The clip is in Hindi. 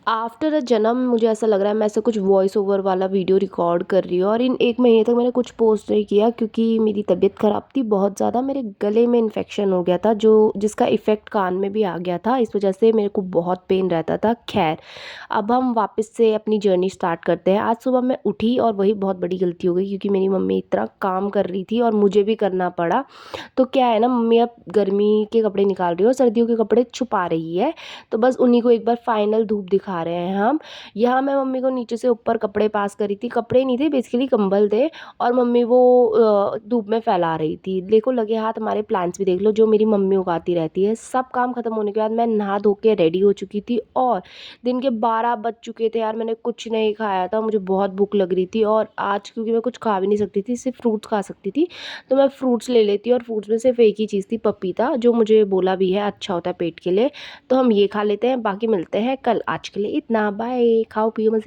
आफ्टर अ जन्म मुझे ऐसा लग रहा है मैं ऐसा कुछ वॉइस ओवर वाला वीडियो रिकॉर्ड कर रही हूँ और इन 1 महीने तक मैंने कुछ पोस्ट नहीं किया क्योंकि मेरी तबीयत ख़राब थी बहुत ज़्यादा। मेरे गले में इन्फेक्शन हो गया था जो जिसका इफ़ेक्ट कान में भी आ गया था। इस वजह से मेरे को बहुत पेन रहता था। ख़ैर, अब हम वापस से अपनी जर्नी स्टार्ट करते हैं। आज सुबह मैं उठी और वही बहुत बड़ी गलती हो गई क्योंकि मेरी मम्मी इतना काम कर रही थी और मुझे भी करना पड़ा। तो क्या है ना, मम्मी अब गर्मी के कपड़े निकाल रही है और सर्दियों के कपड़े छुपा रही है। तो बस उन्हीं को एक बार फाइनल धूप दिखा रहे हैं हम। यहाँ मैं मम्मी को नीचे से ऊपर कपड़े पास करी थी, कपड़े नहीं थे बेसिकली कंबल थे, और मम्मी वो धूप में फैला रही थी। देखो लगे हाथ हमारे प्लांट्स भी देख लो जो मेरी मम्मी उगाती रहती है। सब काम खत्म होने के बाद मैं नहा धो के रेडी हो चुकी थी और दिन के 12 बज चुके थे यार। मैंने कुछ नहीं खाया था, मुझे बहुत भूख लग रही थी और आज क्योंकि मैं कुछ खा भी नहीं सकती थी, सिर्फ फ्रूट्स खा सकती थी, तो मैं फ्रूट्स ले लेती और फ्रूट्स में सिर्फ एक ही चीज़ थी, पपीता, जो मुझे बोला भी है अच्छा होता है पेट के लिए। तो हम ये खा लेते हैं, बाकी मिलते हैं कल। आज के लिए इतना, बाय। खाओ पियो मज़े